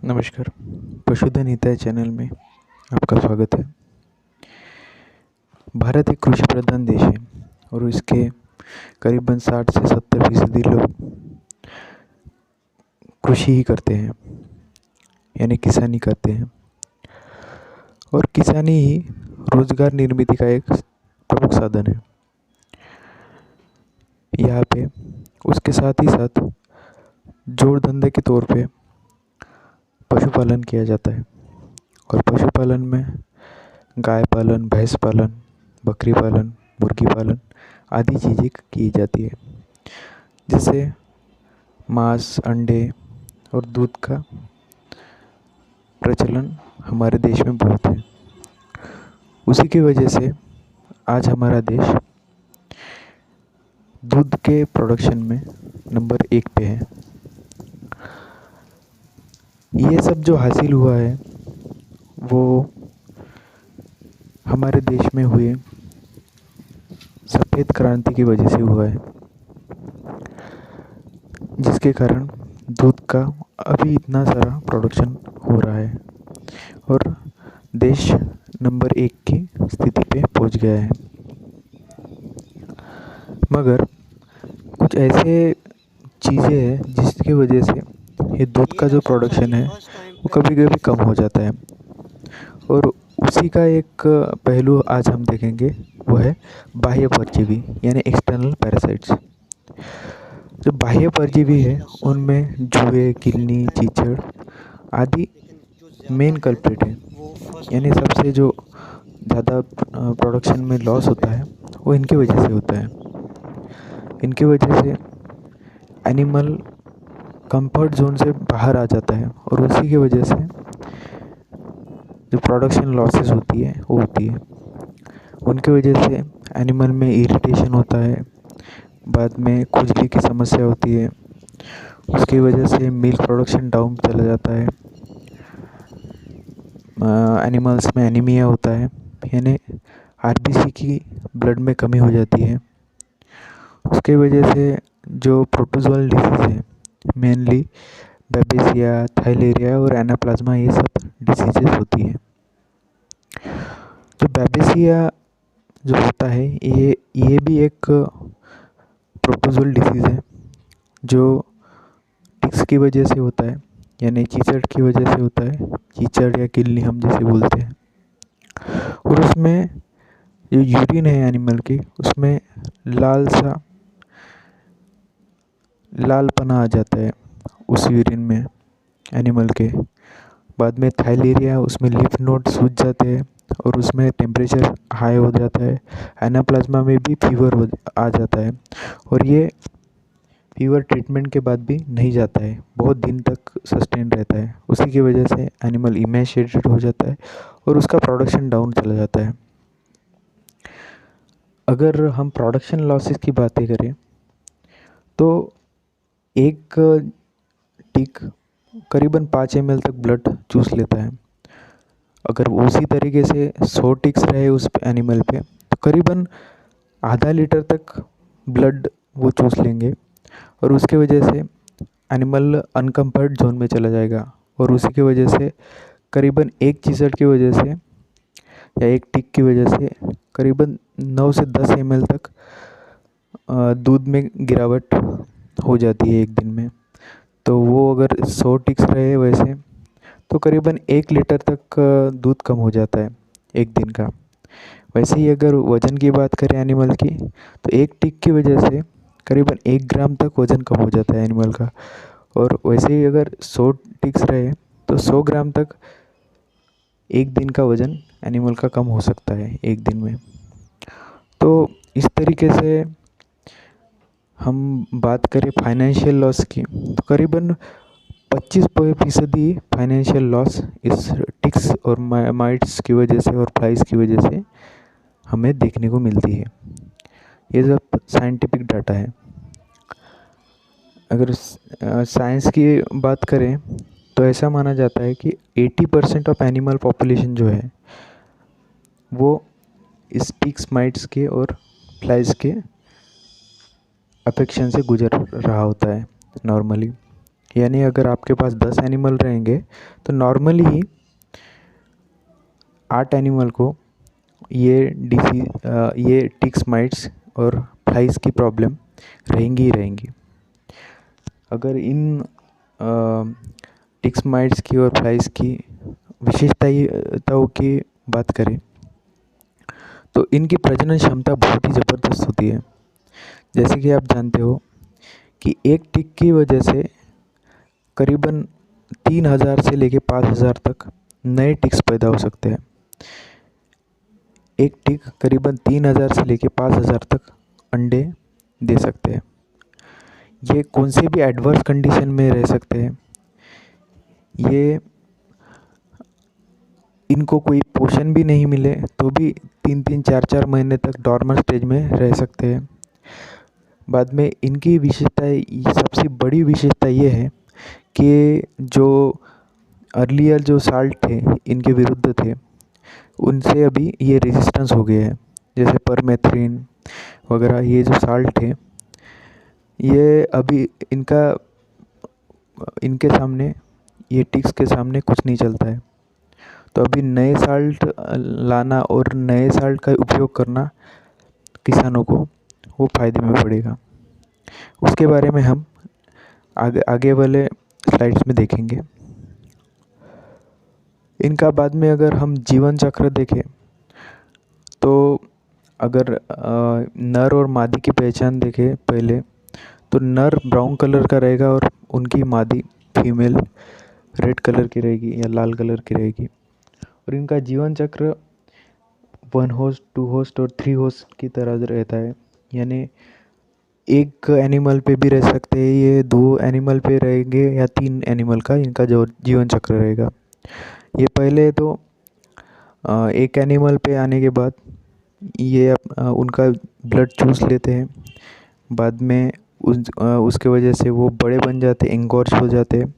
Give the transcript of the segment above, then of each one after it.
नमस्कार। पशुधन हिताय चैनल में आपका स्वागत है। भारत एक कृषि प्रधान देश है और इसके करीबन 60 से 70% लोग कृषि ही करते हैं, यानी किसानी करते हैं। और किसानी ही रोजगार निर्मित का एक प्रमुख साधन है। यहाँ पे उसके साथ ही साथ जोड़ धंधे के तौर पे पशुपालन किया जाता है। और पशुपालन में गाय पालन, भैंस पालन, बकरी पालन, मुर्गी पालन आदि चीज़ें की जाती है, जिससे मांस, अंडे और दूध का प्रचलन हमारे देश में बहुत है। उसी की वजह से आज हमारा देश दूध के प्रोडक्शन में नंबर 1 पे है। ये सब जो हासिल हुआ है वो हमारे देश में हुए सफ़ेद क्रांति की वजह से हुआ है, जिसके कारण दूध का अभी इतना सारा प्रोडक्शन हो रहा है और देश नंबर 1 की स्थिति पे पहुंच गया है। मगर कुछ ऐसे चीज़ें हैं जिसकी वजह से ये दूध का जो प्रोडक्शन है वो कभी कभी कम हो जाता है। और उसी का एक पहलू आज हम देखेंगे, वो है बाह्य परजीवी यानी एक्सटर्नल पैरासाइट्स। जो बाह्य परजीवी है उनमें जुए, किलनी, चीचड़ आदि मेन कल्प्रिट है। यानी सबसे जो ज़्यादा प्रोडक्शन में लॉस होता है वो इनकी वजह से होता है। इनकी वजह से एनिमल कंफर्ट जोन से बाहर आ जाता है और उसी की वजह से जो प्रोडक्शन लॉसेस होती है वो होती है। उनकी वजह से एनिमल में इरिटेशन होता है, बाद में खुजली की समस्या होती है, उसकी वजह से मिल्क प्रोडक्शन डाउन चला जाता है, एनिमल्स में एनीमिया होता है, यानी आरबीसी की ब्लड में कमी हो जाती है। उसके वजह से जो प्रोटोजोअल डिसीज़ है, मेनली बेबेसिया, थाइलेरिया और एनाप्लाज्मा, ये सब डिसीजेस होती है। जो बेबेसिया जो होता है ये भी एक प्रोटोजोअल डिसीज़ है जो टिक्स की वजह से होता है, यानी चीचड़ की वजह से होता है। चीचड़ या किलनी हम जैसे बोलते हैं। और उसमें जो यूरिन है एनिमल की, उसमें लालपना आ जाता है उस यूरिन में एनिमल के। बाद में थाइलेरिया, उसमें लिम्फ नोड सूज जाते हैं और उसमें टेम्परेचर हाई हो जाता है। एनाप्लाज्मा में भी फीवर आ जाता है और ये फीवर ट्रीटमेंट के बाद भी नहीं जाता है, बहुत दिन तक सस्टेन रहता है। उसी की वजह से एनिमल इमेशिएटेड हो जाता है और उसका प्रोडक्शन डाउन चला जाता है। अगर हम प्रोडक्शन लॉसेस की बातें करें तो एक टिक करीबन 5 ml तक ब्लड चूस लेता है। अगर उसी तरीके से 100 टिक्स रहे उस एनिमल पे तो करीबन आधा लीटर तक ब्लड वो चूस लेंगे और उसके वजह से एनिमल अनकम्फर्ट जोन में चला जाएगा। और उसी की वजह से करीबन एक चीसड़ की वजह से या एक टिक की वजह से करीबन 9 से 10 ml तक दूध में गिरावट हो जाती है एक दिन में। तो वो अगर 100 टिक्स रहे वैसे तो करीबन 1 लीटर तक दूध कम हो जाता है एक दिन का। वैसे ही अगर वज़न की बात करें एनिमल की, तो एक टिक की वजह से करीबन 1 ग्राम तक वज़न कम हो जाता है एनिमल का। और वैसे ही अगर 100 टिक्स रहे तो 100 ग्राम तक एक दिन का वज़न एनिमल का कम हो सकता है एक दिन में। तो इस तरीके से हम बात करें फाइनेंशियल लॉस की, तो करीबन 25% ही फाइनेंशियल लॉस इस टिक्स और माइट्स की वजह से और फ्लाइज की वजह से हमें देखने को मिलती है। ये सब साइंटिफिक डाटा है। अगर साइंस की बात करें तो ऐसा माना जाता है कि 80% ऑफ एनिमल पॉपुलेशन जो है वो इस टिक्स, माइट्स के और फ्लाइज के अफेक्शन से गुजर रहा होता है नॉर्मली। यानी अगर आपके पास 10 एनिमल रहेंगे तो नॉर्मली 8 एनिमल को ये टिक्स माइट्स और फ्लाइज की प्रॉब्लम रहेंगी ही रहेंगी। अगर इन टिक्स माइट्स की और फ्लाइज की विशेषताओं की बात करें तो इनकी प्रजनन क्षमता बहुत ही ज़बरदस्त होती है। जैसे कि आप जानते हो कि एक टिक की वजह से करीबन 3000 से लेके 5000 तक नए टिक्स पैदा हो सकते हैं। एक टिक करीबन 3000 से लेके 5000 तक अंडे दे सकते हैं। ये कौन से भी एडवर्स कंडीशन में रह सकते हैं। ये इनको कोई पोषण भी नहीं मिले तो भी 3-3 4-4 महीने तक डॉर्मर स्टेज में रह सकते हैं। बाद में इनकी विशेषता, सबसे बड़ी विशेषता ये है कि जो अर्लियर जो साल्ट थे इनके विरुद्ध थे, उनसे अभी ये रेजिस्टेंस हो गया है। जैसे परमेथ्रिन वगैरह ये जो साल्ट थे, ये अभी इनके सामने, ये टिक्स के सामने कुछ नहीं चलता है। तो अभी नए साल्ट लाना और नए साल्ट का उपयोग करना किसानों को वो फ़ायदे में पड़ेगा। उसके बारे में हम आगे वाले स्लाइड्स में देखेंगे। इनका बाद में अगर हम जीवन चक्र देखें तो अगर नर और मादी की पहचान देखें पहले, तो नर ब्राउन कलर का रहेगा और उनकी मादी फीमेल रेड कलर की रहेगी या लाल कलर की रहेगी। और इनका जीवन चक्र 1 होस्ट, 2 होस्ट और 3 होस्ट की तरह रहता है। यानी एक एनिमल पे भी रह सकते हैं, ये 2 एनिमल पे रहेंगे या 3 एनिमल का इनका जो जीवन चक्र रहेगा। ये पहले तो एक एनिमल पे आने के बाद ये उनका ब्लड चूस लेते हैं। बाद में उसके वजह से वो बड़े बन जाते हैं, एंगोर्ज हो जाते हैं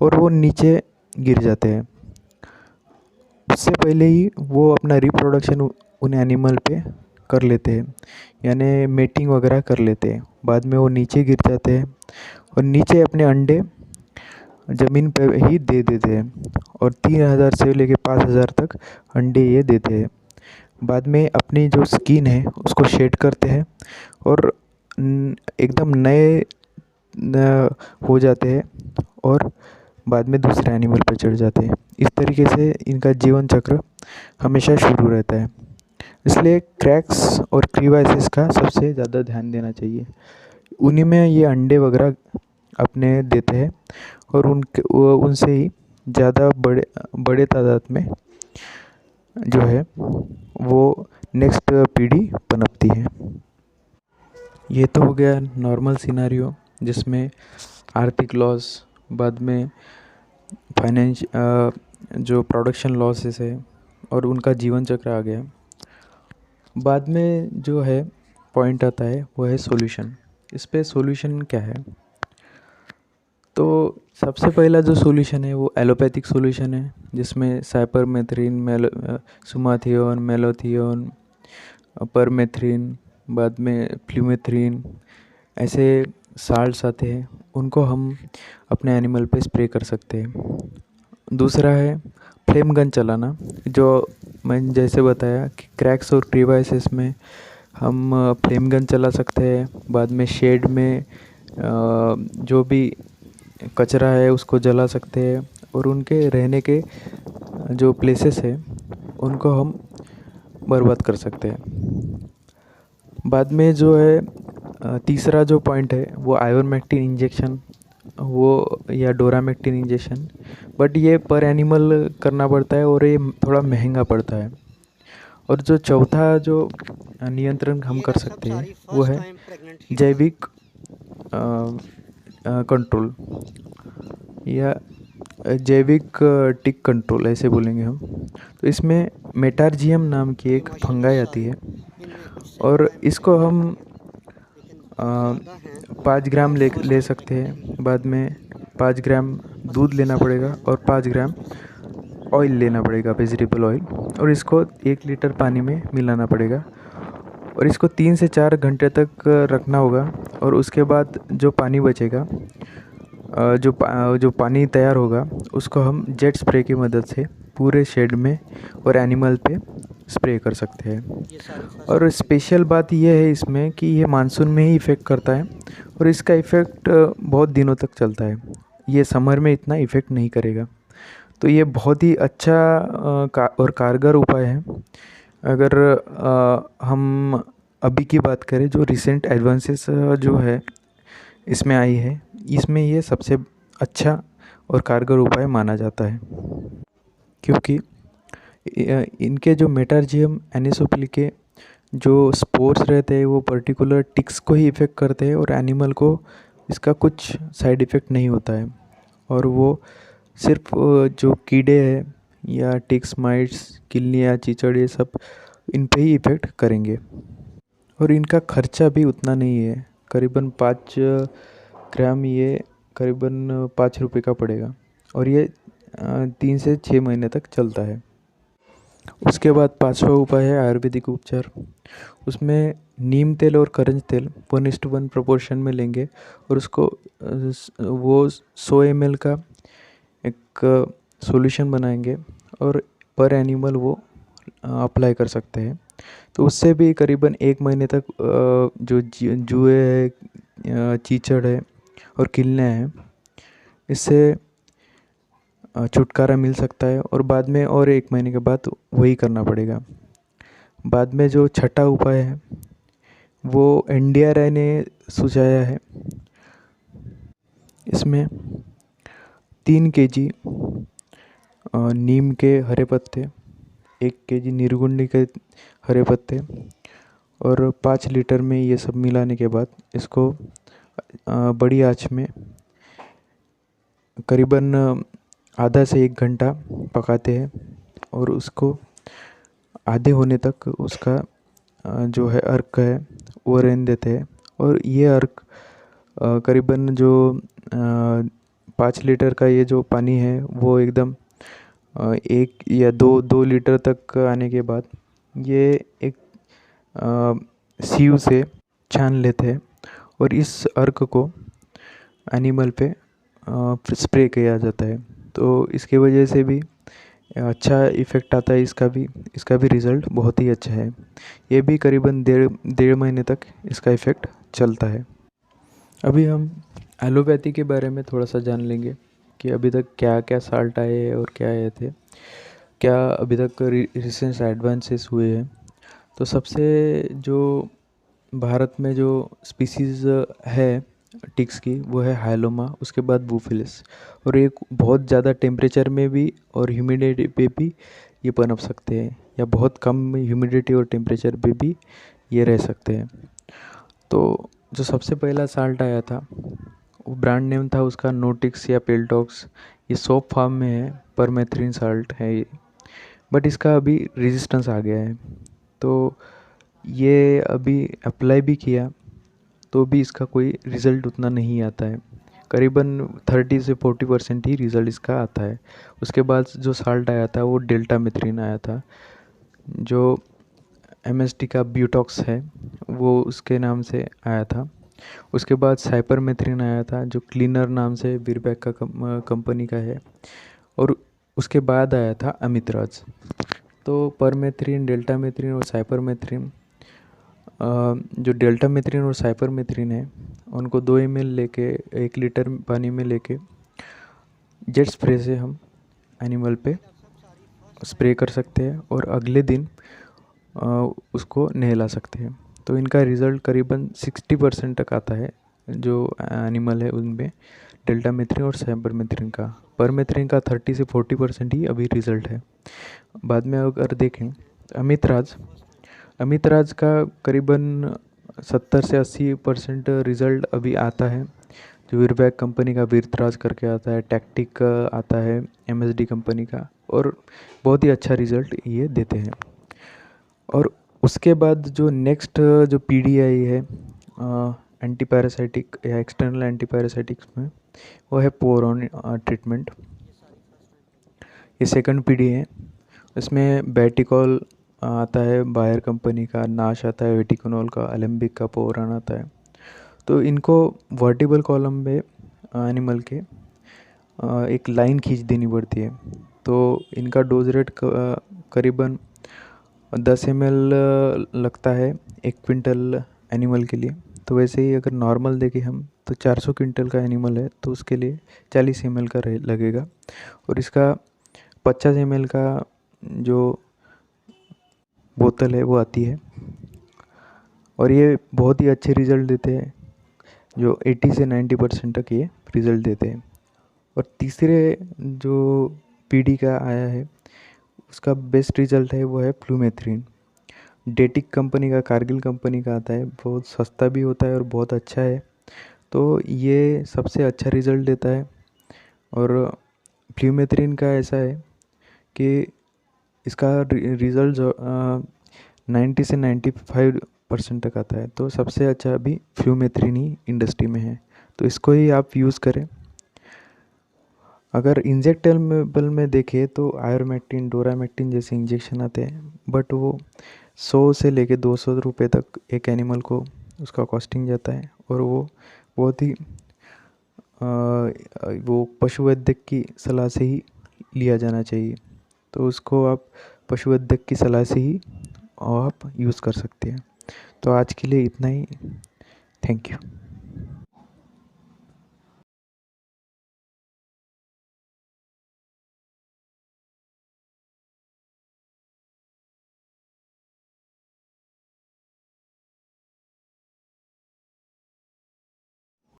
और वो नीचे गिर जाते हैं। उससे पहले ही वो अपना रिप्रोडक्शन उन एनिमल पे कर लेते हैं, यानी मेटिंग वगैरह कर लेते हैं। बाद में वो नीचे गिर जाते हैं और नीचे अपने अंडे ज़मीन पे ही दे देते हैं और 3000 से लेके 5000 तक अंडे ये देते हैं। बाद में अपनी जो स्किन है उसको शेड करते हैं और एकदम नए हो जाते हैं और बाद में दूसरे एनिमल पर चढ़ जाते हैं। इस तरीके से इनका जीवन चक्र हमेशा शुरू रहता है। इसलिए क्रैक्स और क्रीवाइसिस का सबसे ज़्यादा ध्यान देना चाहिए। उन्हीं में ये अंडे वगैरह अपने देते हैं और उनसे ही ज़्यादा बड़े तादाद में जो है वो नेक्स्ट पीढ़ी पनपती है। ये तो हो गया नॉर्मल सिनारियो जिसमें आर्थिक लॉस, बाद में जो प्रोडक्शन लॉसेस है और उनका जीवन चक्र आ गया। बाद में जो है पॉइंट आता है वो है सॉल्यूशन। इस पे सॉल्यूशन क्या है? तो सबसे पहला जो सॉल्यूशन है वो एलोपैथिक सॉल्यूशन है, जिसमें साइपरमेथ्रिन, सुमाथियोन, मेलोथियोन, परमेथ्रिन, बाद में फ्लूमेथ्रिन, ऐसे साल्ट्स आते हैं, उनको हम अपने एनिमल पे स्प्रे कर सकते हैं। दूसरा है फ्लेम गन चलाना, जो मैंने जैसे बताया कि क्रैक्स और क्रीवाइसिस में हम फ्लेम गन चला सकते हैं। बाद में शेड में जो भी कचरा है उसको जला सकते हैं और उनके रहने के जो प्लेसेस है उनको हम बर्बाद कर सकते हैं। बाद में जो है तीसरा जो पॉइंट है वो आइवरमेक्टिन इंजेक्शन वो या डोरामेक्टिन इंजेक्शन, बट ये पर एनिमल करना पड़ता है और ये थोड़ा महंगा पड़ता है। और जो चौथा जो नियंत्रण हम कर सकते हैं वो है जैविक कंट्रोल या जैविक टिक कंट्रोल, ऐसे बोलेंगे हम। तो इसमें मेटार्जियम नाम की एक फंगाई आती है और इसको हम 5 ग्राम ले सकते हैं। बाद में 5 ग्राम दूध लेना पड़ेगा और 5 ग्राम ऑयल लेना पड़ेगा, वेजिटेबल ऑयल, और इसको 1 लीटर पानी में मिलाना पड़ेगा और इसको 3 से 4 घंटे तक रखना होगा। और उसके बाद जो पानी बचेगा जो पानी तैयार होगा उसको हम जेट स्प्रे की मदद से पूरे शेड में और एनिमल पे स्प्रे कर सकते हैं। और स्पेशल बात यह है इसमें कि ये मानसून में ही इफ़ेक्ट करता है और इसका इफ़ेक्ट बहुत दिनों तक चलता है। ये समर में इतना इफ़ेक्ट नहीं करेगा। तो ये बहुत ही अच्छा और कारगर उपाय है। अगर हम अभी की बात करें, जो रिसेंट एडवांसेस जो है इसमें आई है, इसमें ये सबसे अच्छा और कारगर उपाय माना जाता है, क्योंकि इनके जो मेटार्जियम एनिसोप्ली के जो स्पोर्स रहते हैं वो पर्टिकुलर टिक्स को ही इफ़ेक्ट करते हैं और एनिमल को इसका कुछ साइड इफ़ेक्ट नहीं होता है। और वो सिर्फ जो कीड़े हैं या टिक्स, माइट्स, किलनिया, चीचड़, ये सब इन पे ही इफ़ेक्ट करेंगे। और इनका खर्चा भी उतना नहीं है, करीबन 5 ग्राम ये करीबन 5 रुपये का पड़ेगा और ये 3 से 6 महीने तक चलता है। उसके बाद पाँचवा उपाय है आयुर्वेदिक उपचार। उसमें नीम तेल और करंज तेल 1:1 प्रोपोर्शन में लेंगे और उसको वो 100 ml का एक सॉल्यूशन बनाएंगे और पर एनिमल वो अप्लाई कर सकते हैं। तो उससे भी करीबन 1 महीने तक जो जुए है, चीचड़ है और किलने हैं, इससे छुटकारा मिल सकता है। और बाद में और 1 महीने के बाद वही करना पड़ेगा। बाद में जो छठा उपाय है वो एनडीआर ने सुझाया है। इसमें 3 kg नीम के हरे पत्ते, 1 kg निर्गुंडी के हरे पत्ते और 5 लीटर में ये सब मिलाने के बाद इसको बड़ी आंच में करीबन आधा से 1 घंटा पकाते हैं और उसको आधे होने तक उसका जो है अर्क है वो रहने देते हैं। और ये अर्क करीबन जो 5 लीटर का ये जो पानी है वो एकदम 1 या 2 लीटर तक आने के बाद ये एक सीव से छान लेते हैं और इस अर्क को एनिमल पे स्प्रे किया जाता है। तो इसकी वजह से भी अच्छा इफ़ेक्ट आता है। इसका भी रिज़ल्ट बहुत ही अच्छा है। ये भी करीबन डेढ़ महीने तक इसका इफ़ेक्ट चलता है। अभी हम एलोपैथी के बारे में थोड़ा सा जान लेंगे कि अभी तक क्या क्या साल्ट आए और क्या आए थे, क्या अभी तक रिसेंट एडवांसेस हुए हैं। तो सबसे जो भारत में जो स्पीसीज़ है टिक्स की वो है हाइलोमा, उसके बाद बूफिलिस। और ये बहुत ज़्यादा टेम्परेचर में भी और ह्यूमिडिटी पे भी ये पनप सकते हैं, या बहुत कम ह्यूमिडिटी और टेम्परेचर पे भी ये रह सकते हैं। तो जो सबसे पहला साल्ट आया था वो ब्रांड नेम था उसका नोटिक्स या पेल्टॉक्स। ये सोप फार्म में है, परमेथ्रिन साल्ट है ये, बट इसका अभी रेजिस्टेंस आ गया है। तो ये अभी अप्लाई भी किया तो भी इसका कोई रिज़ल्ट उतना नहीं आता है, करीबन 30 से 40% ही रिज़ल्ट इसका आता है। उसके बाद जो साल्ट आया था वो डेल्टा मेथ्रिन आया था, जो एमएसटी का ब्यूटॉक्स है वो उसके नाम से आया था। उसके बाद साइपरमेथ्रिन आया था जो क्लीनर नाम से वीरबैक का कंपनी का है। और उसके बाद आया था अमितराज। तो परमेथ्रिन, डेल्टामेथ्रिन और साइपरमेथ्रिन, जो डेल्टामेथ्रिन और साइपरमेथ्रिन है उनको 2 ml लेके 1 लीटर पानी में लेके जेट स्प्रे से हम एनिमल पे स्प्रे कर सकते हैं और अगले दिन उसको नहला सकते हैं। तो इनका रिज़ल्ट करीबन 60% तक आता है जो एनिमल है उनमें, डेल्टामेथ्रिन और साइपरमेथ्रिन का। परमेथ्रिन का 30 से 40% ही अभी रिज़ल्ट है। बाद में अगर देखें अमितराज का करीबन 70 से 80% रिज़ल्ट अभी आता है। जो वीरबैक कंपनी का वीरतराज करके आता है, टैक्टिक का आता है एमएसडी कंपनी का, और बहुत ही अच्छा रिज़ल्ट ये देते हैं। और उसके बाद जो नेक्स्ट जो पीढ़ी आई है एंटीपैरासाइटिक या एक्सटर्नल एंटीपैरासाइटिक्स में, वो है पोरॉन ट्रीटमेंट। ये सेकंड पीढ़ी है। इसमें बैटिकॉल आता है बायर कंपनी का, नाश आता है वेटिकोनॉल का, एलेम्बिक का, पोरान आता है। तो इनको वर्टिबल कॉलम में एनिमल के एक लाइन खींच देनी पड़ती है। तो इनका डोज रेट करीबन 10 ml लगता है 1 क्विंटल एनिमल के लिए। तो वैसे ही अगर नॉर्मल देखें हम तो 400 क्विंटल का एनिमल है तो उसके लिए 40 ml का लगेगा। और इसका 50 ml का जो बोतल है वो आती है, और ये बहुत ही अच्छे रिज़ल्ट देते हैं, जो 80 से 90% तक ये रिज़ल्ट देते हैं। और तीसरे जो पीढ़ी का आया है उसका बेस्ट रिज़ल्ट है वो है फ्लूमेथ्रिन। डेटिक कंपनी का, कारगिल कंपनी का आता है, बहुत सस्ता भी होता है और बहुत अच्छा है। तो ये सबसे अच्छा रिज़ल्ट देता है। और फ्लूमेथ्रिन का ऐसा है कि इसका रिज़ल्ट जो 90 से 95% तक आता है। तो सबसे अच्छा अभी फ्लूमेथ्रिन ही इंडस्ट्री में है, तो इसको ही आप यूज़ करें। अगर इंजेक्टेबल में देखें तो आयोमेक्टिन, डोरामेक्टिन जैसे इंजेक्शन आते हैं, बट वो 100 से लेके 200 रुपये तक एक एनिमल को उसका कॉस्टिंग जाता है। और वो बहुत ही वो पशु वैद्य की सलाह से ही लिया जाना चाहिए। तो उसको आप पशु वैद्य की सलाह से ही आप यूज़ कर सकते हैं। तो आज के लिए इतना ही। Thank you.